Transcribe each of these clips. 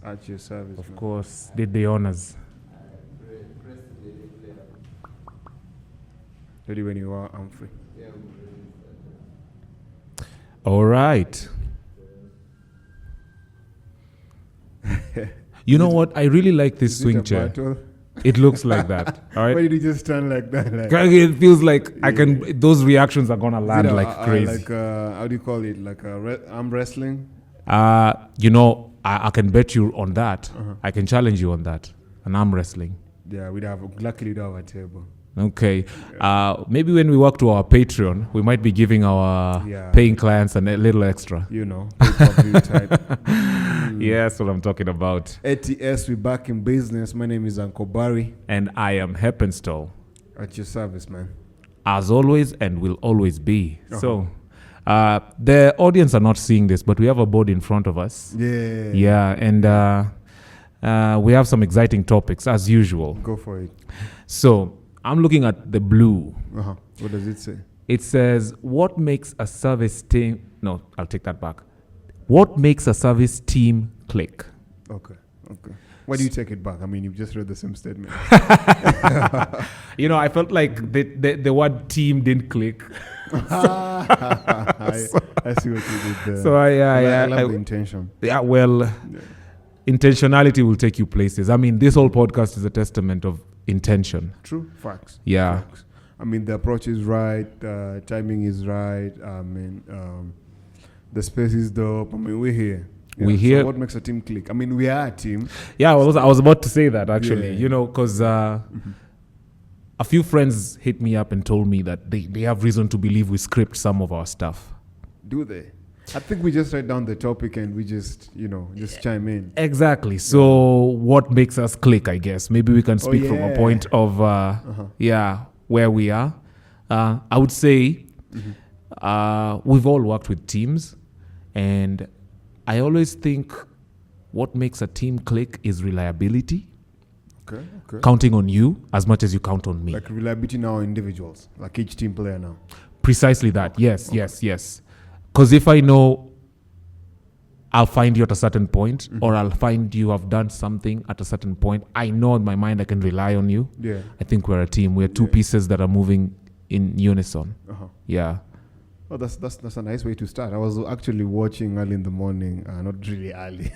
At your service. Of course, did the honors. Ready when you are, I'm free. All right. You know what? I really like this swing chair. Battle? It looks like that. All right. Why did you just stand like that? Like, It feels like I can. Those reactions are gonna land like crazy. Like how do you call it? Like arm wrestling. You know, I can bet you on that. I can challenge you on that. An arm wrestling. Yeah, luckily we don't have a table. Okay. Maybe when we work to our Patreon, we might be giving our paying clients a little extra. You know, pay-per-view type. Yeah, that's what I'm talking about. ATS, we're back in business. My name is Uncle Barry. And I am Heppenstall. At your service, man. As always, and will always be. So, the audience are not seeing this, but we have a board in front of us. Yeah. Yeah, and we have some exciting topics, as usual. Go for it. So, I'm looking at the blue. What does it say? It says, what makes a service team... No, I'll take that back. What makes a service team click? Okay. Why do you take it back? I mean, you've just read the same statement. You know, I felt like the word team didn't click. I see what you did there. So I love the intention. Yeah, well, intentionality will take you places. I mean, this whole podcast is a testament of intention. True. Facts. Yeah. Facts. I mean, the approach is right. Timing is right. I mean, the space is dope. I mean, we're here. Yeah, we're here. So what makes a team click? I mean, we are a team. Yeah, I was about to say that, actually. Yeah. You know, because a few friends hit me up and told me that they have reason to believe we script some of our stuff. Do they? I think we just write down the topic and we just, chime in. Exactly. So what makes us click, I guess? Maybe we can speak from a point of, where we are. I would say we've all worked with teams, and I always think what makes a team click is reliability. Okay. Counting on you as much as you count on me. Like reliability now individuals, like each team player now. Precisely that. Yes. Because if I know I'll find you at a certain point, or I'll find you have done something at a certain point, I know in my mind I can rely on you. Yeah. I think we're a team. We're two pieces that are moving in unison. Yeah. Oh, that's a nice way to start. I was actually watching early in the morning, not really early.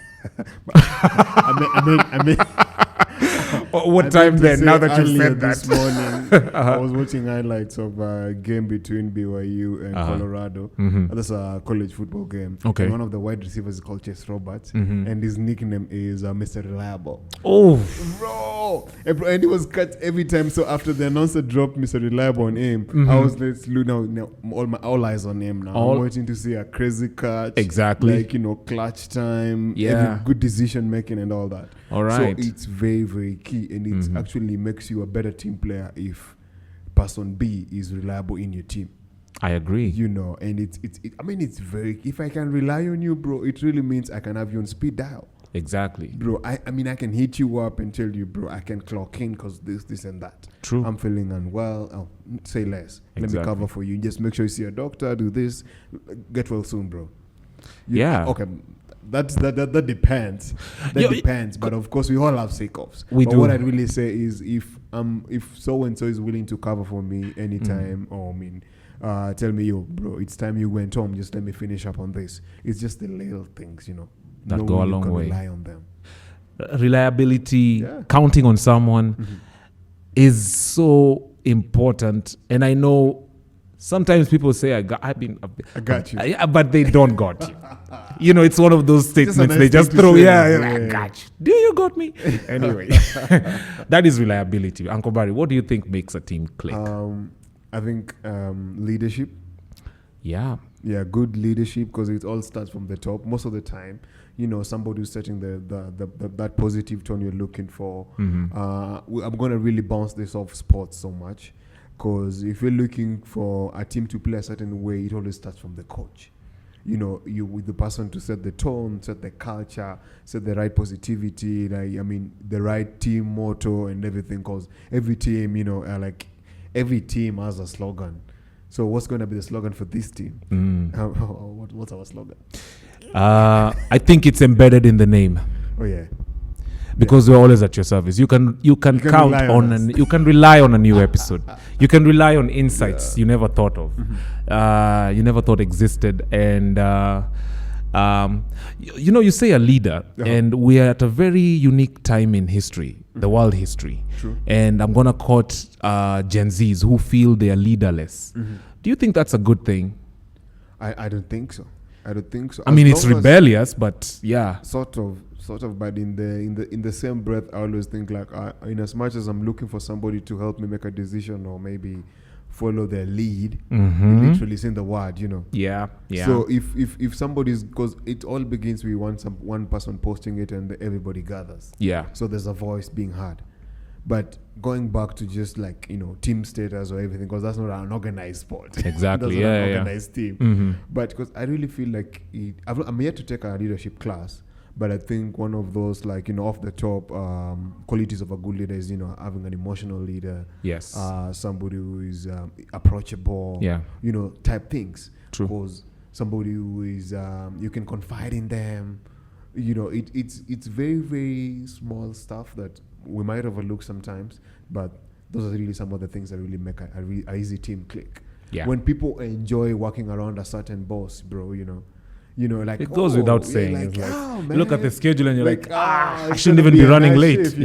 I mean, what time then? Now that you said that, this morning, I was watching highlights of a game between BYU and Colorado. That's a college football game. Okay. And one of the wide receivers is called Chase Roberts, and his nickname is Mr. Reliable. Oh, bro! And he was cut every time. So after the announcer dropped Mr. Reliable on him, I was now all eyes on him now. I'm waiting to see a crazy catch. Exactly. Like, clutch time. Yeah. Good decision making and all that. All right. So it's very, very key, and it actually makes you a better team player if person B is reliable in your team. I agree. And it's very. If I can rely on you, bro, it really means I can have you on speed dial. Exactly. Bro, I can hit you up and tell you, bro, I can clock in because this and that. True. I'm feeling unwell. Oh, say less. Exactly. Let me cover for you. Just make sure you see a doctor. Do this. Get well soon, bro. Okay. That depends. Depends. But of course, we all have sick-offs. But what I'd really say is if so and so is willing to cover for me anytime, tell me, bro, it's time you went home. Just let me finish up on this. It's just the little things, that go a long way. Rely on them. Reliability, counting on someone is so important. And I know sometimes people say, I got you. But they don't got you. It's one of those statements they just throw. I got you. Do you got me? Anyway, that is reliability. Uncle Barry, what do you think makes a team click? I think leadership. Yeah, good leadership, because it all starts from the top. Most of the time, somebody who's setting that positive tone you're looking for. I'm going to really bounce this off sports so much, because if you're looking for a team to play a certain way, it always starts from the coach. You with the person to set the tone, set the culture, set the right positivity, the right team motto and everything, because every team, every team has a slogan. So what's going to be the slogan for this team? What's our slogan? I think it's embedded in the name. Oh yeah. Because we're always at your service. You can count on you can rely on a new episode. You can rely on insights you never thought of, you never thought existed. And you say a leader, and we are at a very unique time in history, the world history. True. And I'm gonna quote Gen Zs who feel they are leaderless. Do you think that's a good thing? I don't think so. I mean, it's rebellious, but yeah. Sort of, but in the same breath, I always think like, in as much as I'm looking for somebody to help me make a decision or maybe follow their lead, literally saying the word, Yeah. So if somebody's, because it all begins with one person posting it and everybody gathers. Yeah. So there's a voice being heard. But going back to just like, team status or everything, because that's not an organized sport. Exactly. That's not an organized team. But because I really feel like I'm yet to take a leadership class. But I think one of those, like, off the top qualities of a good leader is, having an emotional leader. Yes. Somebody who is approachable. Yeah. Type things. True. Because somebody who is, you can confide in them. It's very, very small stuff that we might overlook sometimes. But those are really some of the things that really make a easy team click. Yeah. When people enjoy working around a certain boss, bro, like it goes without saying. Like, you look at the schedule and you're like, I shouldn't even be be running late. Shift,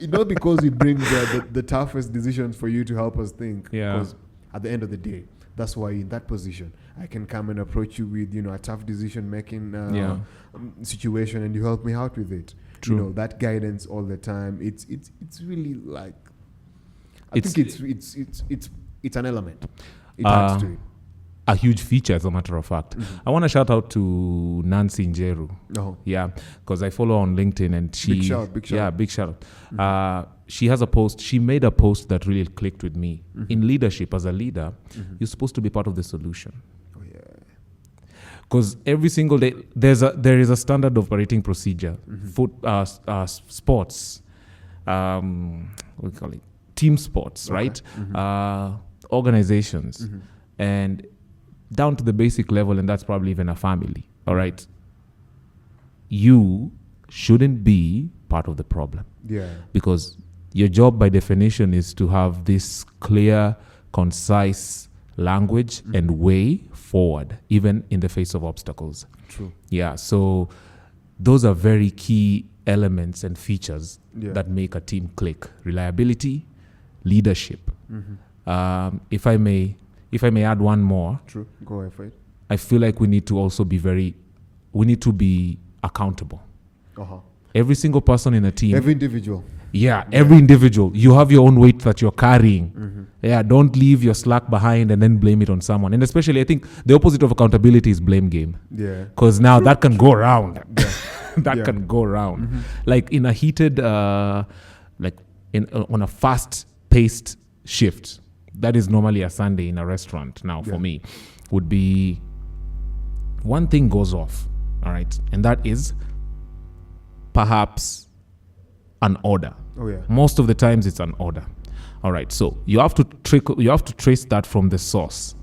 not because we bring the toughest decisions for you to help us think. Yeah. Because at the end of the day, that's why in that position, I can come and approach you with a tough decision making situation, and you help me out with it. True. That guidance all the time. It's really like, I think it's an element. It adds to it. A huge feature, as a matter of fact. I want to shout out to Nancy Njeru. Yeah, because I follow on LinkedIn, and she... Big shout. Yeah, big shout out. She has a post. She made a post that really clicked with me. In leadership, as a leader, you're supposed to be part of the solution. Oh, yeah. Because every single day, there is a standard operating procedure. Sports, what do we call it? Team sports, right? Organizations. And down to the basic level, and that's probably even a family, all right? You shouldn't be part of the problem. Yeah. Because your job, by definition, is to have this clear, concise language and way forward, even in the face of obstacles. True. Yeah, so those are very key elements and features that make a team click. Reliability, leadership. If I may add one more. True. Go ahead for it. I feel like we need to also be accountable. Every single person in a team. Every individual. Yeah, every individual. You have your own weight that you're carrying. Yeah, don't leave your slack behind and then blame it on someone. And especially, I think the opposite of accountability is blame game. Yeah. Because now that can go around. That can go around. Like in a heated, on a fast-paced shift, that is normally a Sunday in a restaurant now for me, would be one thing goes off, all right? And that is perhaps an order. Oh, yeah. Most of the times it's an order. All right, so you have to trace that from the source.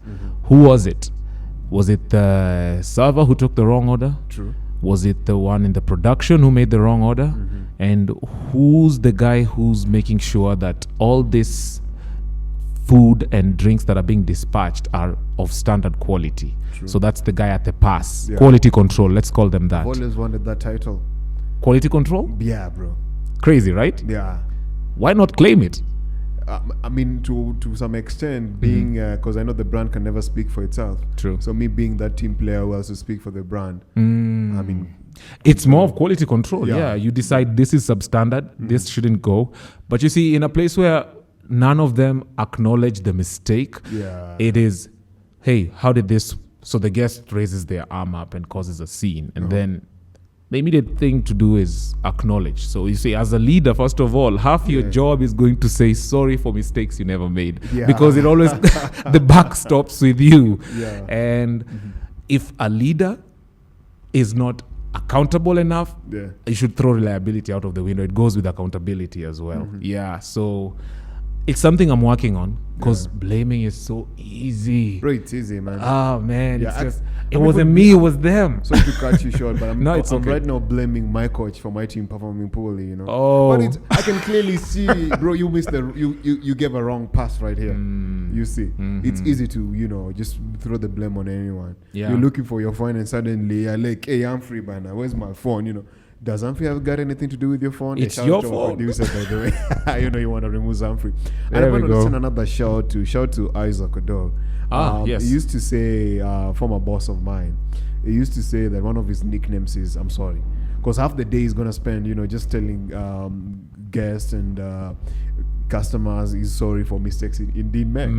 Who was it? Was it the server who took the wrong order? True. Was it the one in the production who made the wrong order? And who's the guy who's making sure that all this food and drinks that are being dispatched are of standard quality? True. So that's the guy at the pass. Quality control, let's call them that. I've always wanted that title. Quality control? Yeah, bro. Crazy, right? Yeah. Why not claim it? I mean, to some extent, being because I know the brand can never speak for itself. True. So me being that team player who has to speak for the brand. I mean, it's more of quality control. Yeah, you decide this is substandard. This shouldn't go. But you see, in a place where none of them acknowledge the mistake, it is, hey, how did this? So the guest raises their arm up and causes a scene, and then the immediate thing to do is acknowledge. So you see, as a leader, first of all, half your job is going to say sorry for mistakes you never made, because it always the buck stops with you. And if a leader is not accountable enough, you should throw reliability out of the window. It goes with accountability as well. So it's something I'm working on. because blaming is so easy. Bro, it's easy, man. Oh man, it wasn't me, it was them. So to cut you short, but I'm okay. right now blaming my coach for my team performing poorly, you know. Oh, but I can clearly see, bro, you missed you gave a wrong pass right here. You see, it's easy to just throw the blame on anyone. Yeah. You're looking for your phone and suddenly you're like, hey, I'm free by now. Where's my phone? Does Humphrey have got anything to do with your phone? It's your phone. Producer, by the way. You want to remove Humphrey. And I want to send another shout to Isaac Odor. Yes. He used to say, former boss of mine, he used to say that one of his nicknames is "I'm sorry," because half the day he's gonna spend, just telling guests and customers he's sorry for mistakes he did make.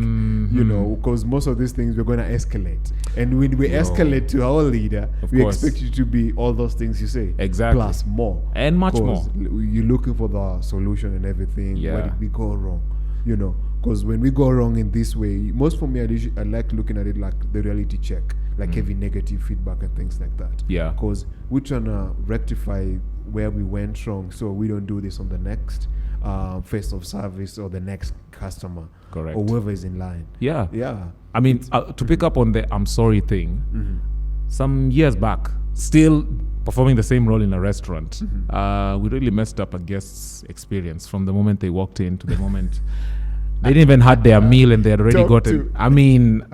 Because most of these things we're gonna escalate, and when we escalate to our leader, we expect you to be all those things you say, exactly, plus more and much more. You're looking for the solution and everything. Yeah. Where did we go wrong? Because when we go wrong in this way, most for me, I like looking at it like the reality check, like heavy negative feedback and things like that. Yeah. Because we're trying to rectify where we went wrong, so we don't do this on the next face of service or the next customer. Correct. Or whoever is in line. Yeah. Yeah. I mean, to pick up on the I'm sorry thing, some years back, still performing the same role in a restaurant, we really messed up a guest's experience from the moment they walked in to the moment they didn't even had their meal and they had already gotten. I mean,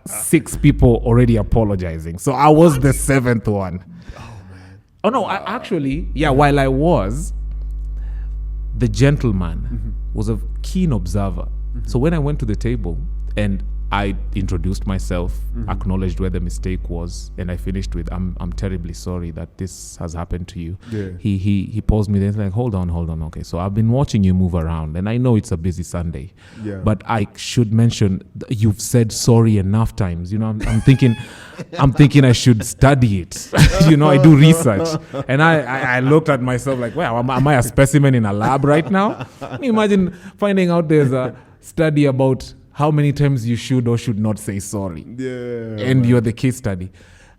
6 people already apologizing. So I was the 7th one. Oh man. Oh no, while I was, the gentleman was a keen observer. So when I went to the table and I introduced myself, acknowledged where the mistake was, and I finished with, I'm terribly sorry that this has happened to you. Yeah. He paused me, then like, hold on. Okay, so I've been watching you move around, and I know it's a busy Sunday, but I should mention you've said sorry enough times. I'm thinking, I should study it. I do research, and I looked at myself like, wow, am I a specimen in a lab right now? Can you imagine finding out there's a study about how many times you should or should not say sorry. Yeah. And you're the case study.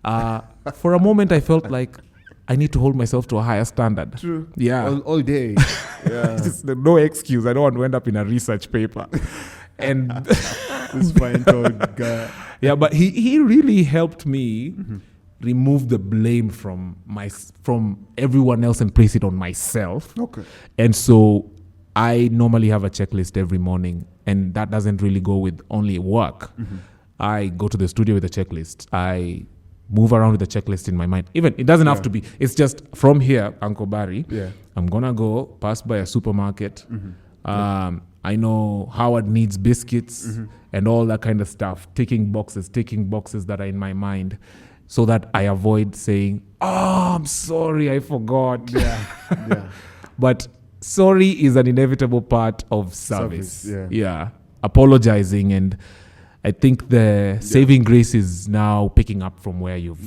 For a moment, I felt like I need to hold myself to a higher standard. True. Yeah. All day. Yeah. Just no excuse. I don't want to end up in a research paper. And this fine-toed guy. Yeah, but he really helped me remove the blame from everyone else and place it on myself. Okay. And so I normally have a checklist every morning, and that doesn't really go with only work. I go to the studio with a checklist. I move around with a checklist in my mind. Even it doesn't have to be. It's just from here, Uncle Barry. Yeah. I'm gonna go pass by a supermarket. I know Howard needs biscuits and all that kind of stuff. Ticking boxes that are in my mind, so that I avoid saying, "Oh, I'm sorry, I forgot." Yeah. But sorry is an inevitable part of service. Yeah. Apologizing, and I think the saving grace is now picking up from where you've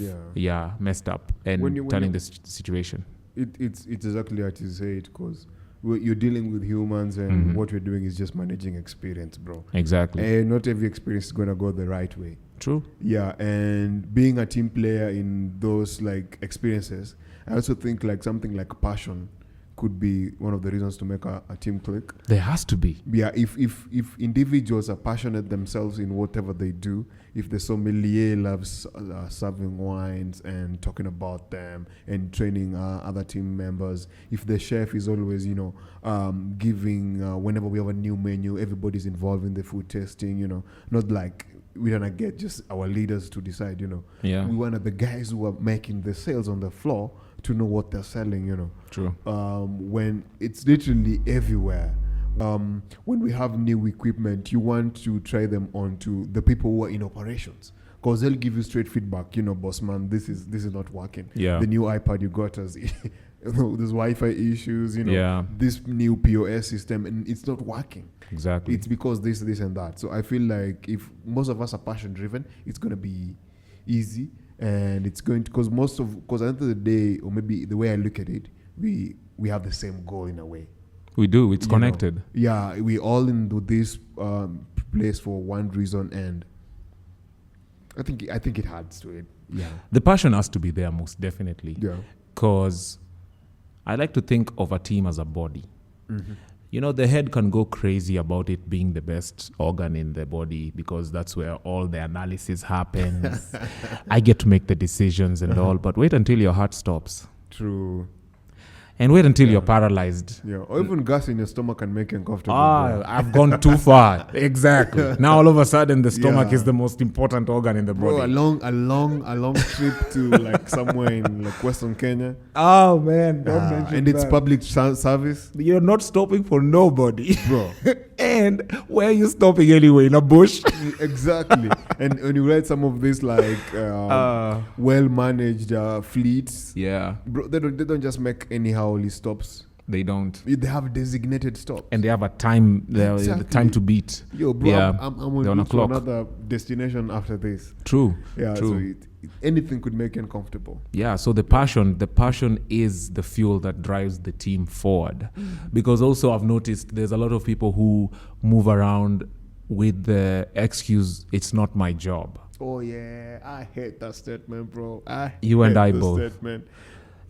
messed up and turning the situation. It's exactly what you said, because you're dealing with humans, and what we're doing is just managing experience, bro. Exactly. And not every experience is going to go the right way. True. Yeah, and being a team player in those like experiences, I also think like something like passion could be one of the reasons to make a team click. There has to be. Yeah, if individuals are passionate themselves in whatever they do, if the sommelier loves serving wines and talking about them and training other team members, if the chef is always, giving, whenever we have a new menu, everybody's involved in the food tasting, not like we don't get just our leaders to decide, Yeah. We want the guys who are making the sales on the floor to know what they're selling, True. When it's literally everywhere. When we have new equipment, you want to try them onto the people who are in operations, because they'll give you straight feedback. Boss man, this is not working. Yeah. The new iPad you got has there's Wi-Fi issues. Yeah. This new POS system, and it's not working. Exactly. It's because this and that. So I feel like if most of us are passion driven, it's gonna be easy. And it's going to, because at the end of the day, or maybe the way I look at it, we have the same goal in a way. We do. It's connected. Yeah, we all into this place for one reason, and I think it adds to it. Yeah, the passion has to be there, most definitely. Yeah, because I like to think of a team as a body. the head can go crazy about it being the best organ in the body because that's where all the analysis happens. I get to make the decisions and all, but wait until your heart stops. True. And wait until you're paralyzed. Yeah, or even gas in your stomach can make you uncomfortable. I've gone too far. Exactly. Now all of a sudden the stomach is the most important organ in the body. Bro, a long trip to like somewhere in like Western Kenya. Oh man, don't mention and it's public service. You're not stopping for nobody, bro. And where are you stopping anyway? In a bush? Exactly. And when you read some of these like well-managed fleets, bro, they don't just make anyhow stops. They don't. They have designated stops, and they have a time. The time to beat. Yo, bro, I'm on to another destination after this. True. Yeah. True. So anything could make you uncomfortable. Yeah. So the passion is the fuel that drives the team forward. Because also I've noticed there's a lot of people who move around with the excuse, "It's not my job." Oh yeah, I hate that statement, bro. You and I both.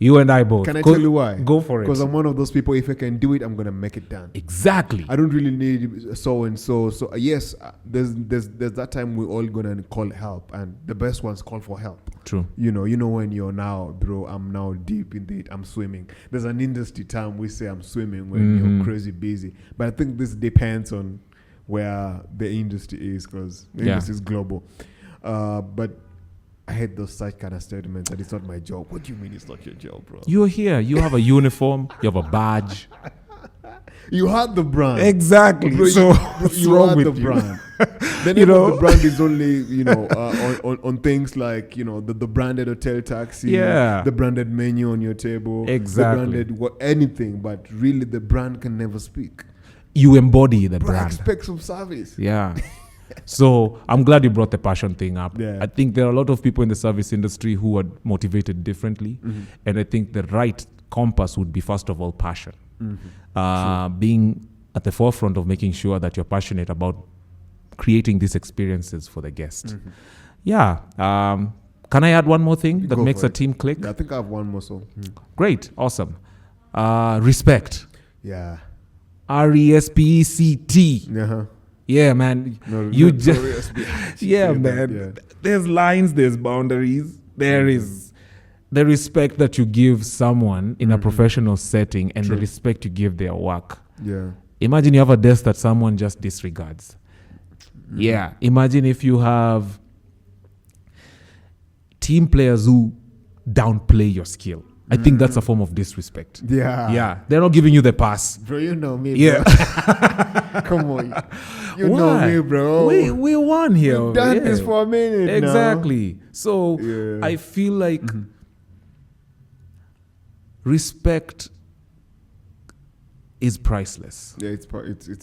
You and I both. Can I tell you why? Go for it. Because I'm one of those people, if I can do it, I'm going to make it done. Exactly. I don't really need so and so. So yes, there's that time we're all going to call help, and the best ones call for help. True. You know when you're now, bro, I'm now deep in it, I'm swimming. There's an industry term we say I'm swimming when you're crazy busy. But I think this depends on where the industry is, because the industry is global. But I hate those such kind of statements that it's not my job. What do you mean it's not your job, bro? You're here. You have a uniform. You have a badge. You had the brand. Exactly. Bro, so you had the brand. Then the brand is only, on things like, the branded hotel taxi, the branded menu on your table, exactly. the branded anything, but really the brand can never speak. You embody the brand. Expect some service. Yeah. So I'm glad you brought the passion thing up. Yeah. I think there are a lot of people in the service industry who are motivated differently. And I think the right compass would be, first of all, passion. Being at the forefront of making sure that you're passionate about creating these experiences for the guest. Yeah. Can I add one more thing that makes a team click? Yeah, I think I have one more. Great. Awesome. Respect. Yeah. RESPECT. Yeah, man. You just man. Yeah. There's lines, there's boundaries. There is the respect that you give someone in a professional setting, and the respect you give their work. Yeah. Imagine you have a desk that someone just disregards. Yeah. Imagine if you have team players who downplay your skill. I think that's a form of disrespect. Yeah. Yeah. They're not giving you the pass. Bro, you know me, bro. Yeah. Come on. You know me, bro. We won here. We've done this for a minute Exactly. now. So I feel like respect is priceless. Yeah, it's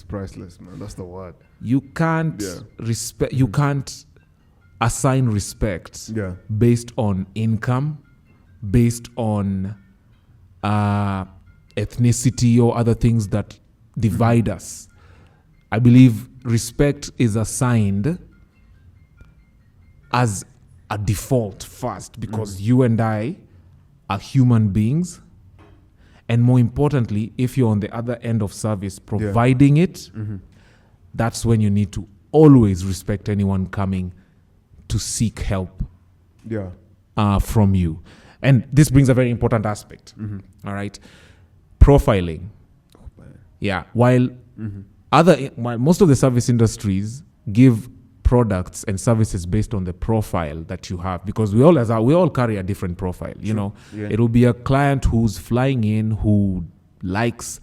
priceless, man. That's the word. You can't respect. You can't assign respect based on income, based on ethnicity or other things that divide us. I believe respect is assigned as a default first, because you and I are human beings. And more importantly, if you're on the other end of service providing it, that's when you need to always respect anyone coming to seek help from you. And this brings a very important aspect. All right. Profiling. While while most of the service industries give products and services based on the profile that you have, because we all carry a different profile. It'll be a client who's flying in, who likes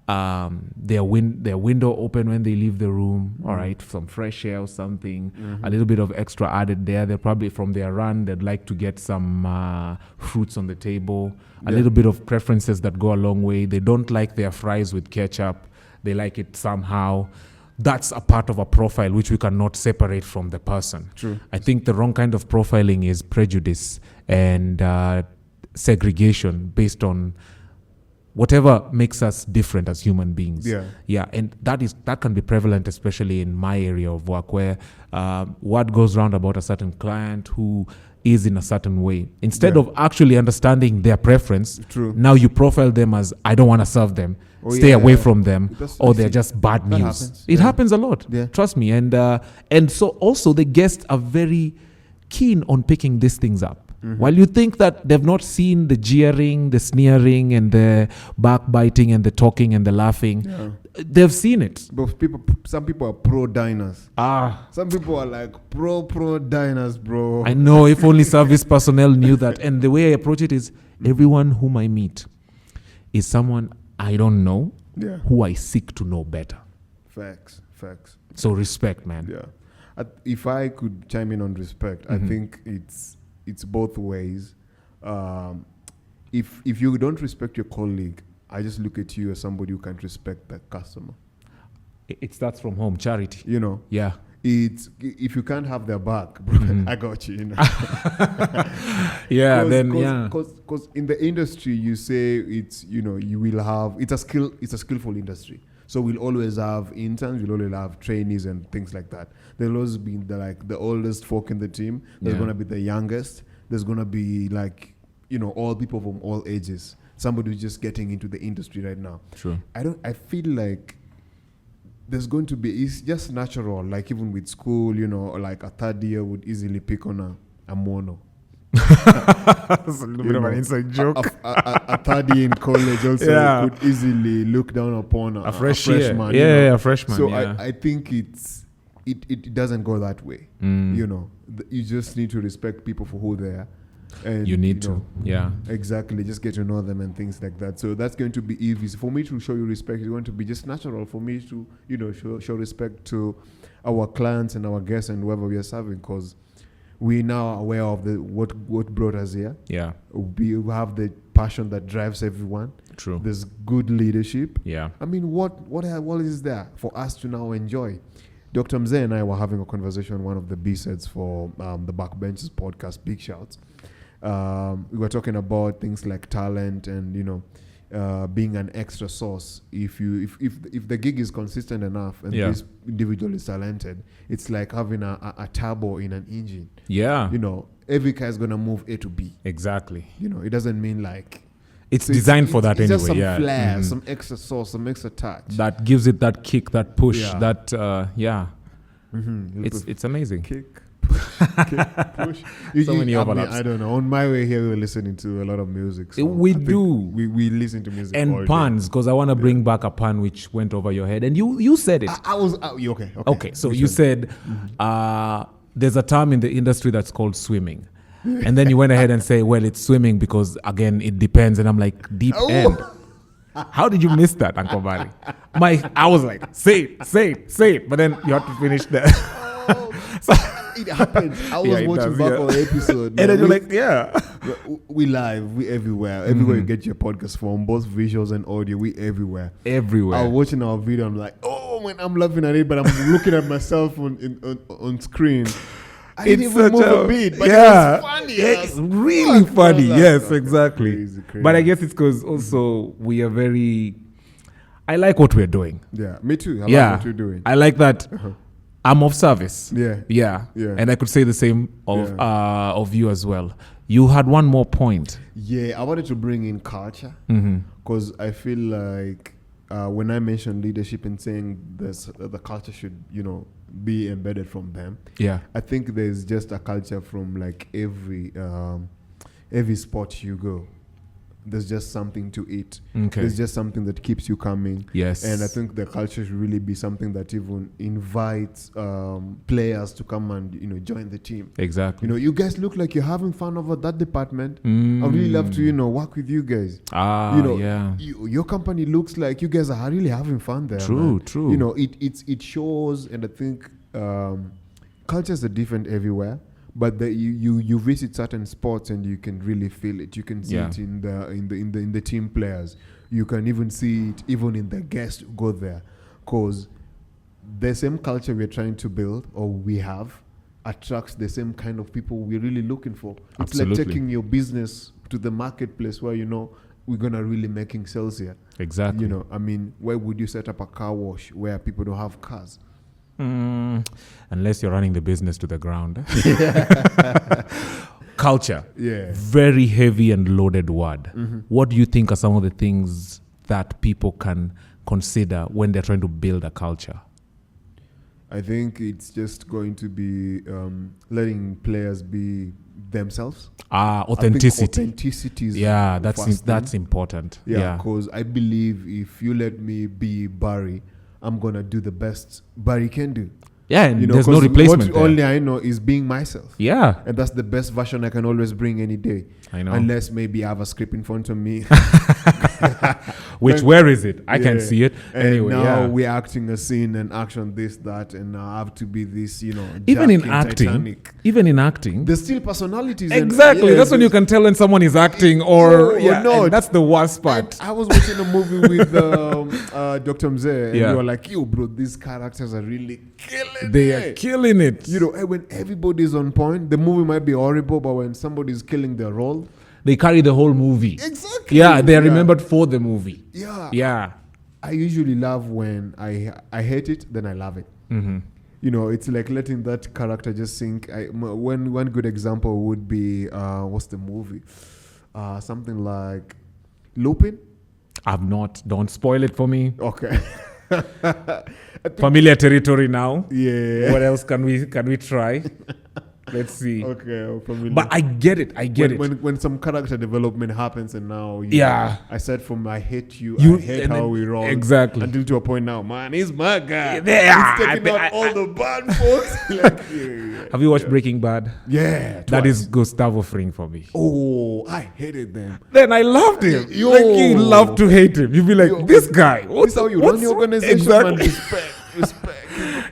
their window open when they leave the room, all right, some fresh air or something, a little bit of extra added there. They're probably from their run, they'd like to get some fruits on the table, a little bit of preferences that go a long way. They don't like their fries with ketchup, they like it somehow. That's a part of a profile which we cannot separate from the person. True. I think the wrong kind of profiling is prejudice and segregation based on whatever makes us different as human beings. Yeah. And that can be prevalent, especially in my area of work, where what goes round about a certain client who is in a certain way. Instead of actually understanding their preference, now you profile them as, I don't want to serve them, stay away from them, or they're just bad news. Happens. It happens a lot. Trust me. And so also the guests are very keen on picking these things up. While you think that they've not seen the jeering, the sneering, and the backbiting, and the talking, and the laughing, they've seen it. But some people are pro diners. Some people are like pro diners, bro. I know. If only service personnel knew that. And the way I approach it is, everyone whom I meet is someone I don't know, who I seek to know better. Facts. So respect, man. Yeah. If I could chime in on respect, I think it's both ways. If you don't respect your colleague, I just look at you as somebody who can't respect the customer. It starts from home, charity. You know? Yeah. It's if you can't have their back, bro, I got you. You know? Because in the industry, you say it's you will have it's a skillful industry. So we'll always have interns, we'll always have trainees and things like that. There'll always be the oldest folk in the team. There's gonna be the youngest. There's gonna be all people from all ages. Somebody who's just getting into the industry right now. True. I feel like there's going to be, it's just natural, like even with school, like a third year would easily pick on a mono. That's a little bit of an inside joke. A third year in college also could easily look down upon a freshman. A freshman. So I think it doesn't go that way. You just need to respect people for who they are. And you need to. Exactly. Just get to know them and things like that. So that's going to be easy. For me to show you respect, it's going to be just natural for me to, show respect to our clients and our guests and whoever we are serving, because we now are aware of what brought us here. Yeah. We have the passion that drives everyone. True. There's good leadership. Yeah. I mean, what is there for us to now enjoy? Dr. Mzee and I were having a conversation on one of the B-sides for the Backbenchers podcast, Big Shouts. We were talking about things like talent and being an extra source. If the gig is consistent enough and this individual is talented, it's like having a turbo in an engine. Yeah. Every car is gonna move A to B. Exactly. It doesn't mean like it's designed for that anyway. It's just some flair, some extra sauce, some extra touch that gives it that kick, that push, that It's amazing. Kick, push. So many overlaps. I don't know. On my way here, we were listening to a lot of music. So we listen to music and puns, because I want to bring back a pun which went over your head, and you said it. I was okay. Okay, so you said there's a term in the industry that's called swimming. And then you went ahead and say, well, it's swimming because, again, it depends. And I'm like, deep end. How did you miss that, Uncle Barry? I was like, say it. But then you had to finish that. So, it happens. I was watching back on the episode. And then you're like, yeah. We live. We everywhere. Everywhere you get your podcast from, both visuals and audio, we everywhere. Everywhere. I was watching our video. I'm like, oh, man, I'm laughing at it, but I'm looking at myself on screen. I didn't even move a bit, but it was funny. It's really funny. Yes, exactly. Crazy. But I guess it's because also we are I like what we're doing. Yeah, me too. I like what you're doing. I like that I'm of service. Yeah. And I could say the same of you as well. You had one more point. Yeah, I wanted to bring in culture because I feel like when I mentioned leadership and saying the culture should, be embedded from them. Yeah, I think there's just a culture from like every spot you go. There's just something to eat. Okay. There's just something that keeps you coming. Yes. And I think the culture should really be something that even invites players to come and join the team. Exactly. You guys look like you're having fun over that department. I really love to work with you guys. Your company looks like you guys are really having fun there. True. It shows, and I think cultures are different everywhere. But you visit certain spots and you can really feel it. You can see it in the team players. You can even see it even in the guests who go there, because the same culture we're trying to build or we have attracts the same kind of people we're really looking for. It's like taking your business to the marketplace where we're gonna really making sales here. Exactly. You know, I mean, where would you set up a car wash where people don't have cars? Unless you're running the business to the ground. Culture. Yeah. Very heavy and loaded word. What do you think are some of the things that people can consider when they're trying to build a culture? I think it's just going to be letting players be themselves. Authenticity. Authenticity is that's important. Yeah, because I believe if you let me be Barry, I'm going to do the best Barry can do. Yeah, and there's no replacement there. Only I know is being myself. Yeah. And that's the best version I can always bring any day. I know. Unless maybe I have a script in front of me. Where is it? I can't see it. And anyway, now we're acting a scene and action this, that, and now I have to be this, even in Titanic. acting. There's still personalities. Exactly. That's when you can tell when someone is acting or no. That's the worst part. I was watching a movie with Dr. Mzee, and you were like, yo, bro, these characters are really killing it. They are killing it. When everybody's on point, the movie might be horrible, but when somebody's killing their role, they carry the whole movie. Exactly. Yeah, they are remembered for the movie. Yeah. Yeah. I usually love when I hate it, then I love it. It's like letting that character just sink. One good example would be, what's the movie? Something like Lupin. I've not. Don't spoil it for me. Okay. Familiar territory now. Yeah. What else can we try? Let's see. Okay. But I get it. When some character development happens and now I said from I hate you I hate how we roll. Exactly. Until to a point now, man, he's my guy. Yeah. He's taking out all the bad folks. Have you watched Breaking Bad? Yeah. That is Gustavo Fring for me. Oh, I hated them. Then I loved him. You love to hate him. You be like, this guy. This how you run the organization. Exactly. Man, respect.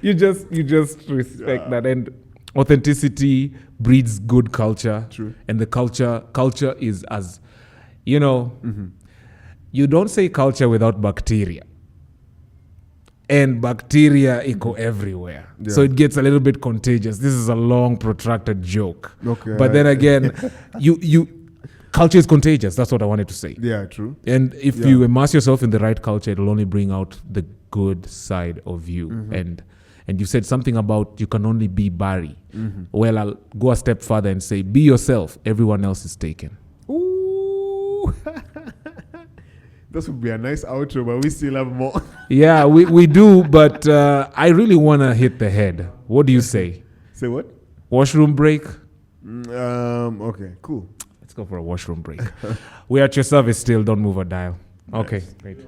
You just respect that. And authenticity breeds good culture. True. And the culture is as, you don't say culture without bacteria. And bacteria echo everywhere. Yeah. So it gets a little bit contagious. This is a long, protracted joke. Okay. But then again, culture is contagious. That's what I wanted to say. Yeah, true. And if you immerse yourself in the right culture, it'll only bring out the good side of you. And you said something about you can only be Barry. Well, I'll go a step further and say, be yourself. Everyone else is taken. Ooh. This would be a nice outro, but we still have more. Yeah, we do, but I really want to hit the head. What do you say? Say what? Washroom break? Okay, cool. Let's go for a washroom break. We're at your service still. Don't move a dial. Okay, nice. Great.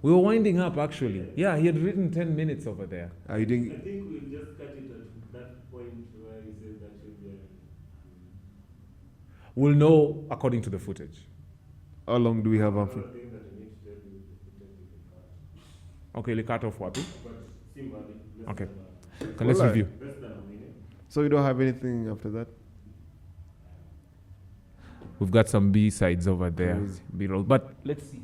We were winding up, actually. Yeah, he had written 10 minutes over there. Are you doing? I think we'll just cut it at that point where he says that should be. We'll know according to the footage. How long do we have after? Okay, you cut off what? Okay. Let's review. So you don't have anything after that? We've got some B-sides over there. B-roll. But let's see.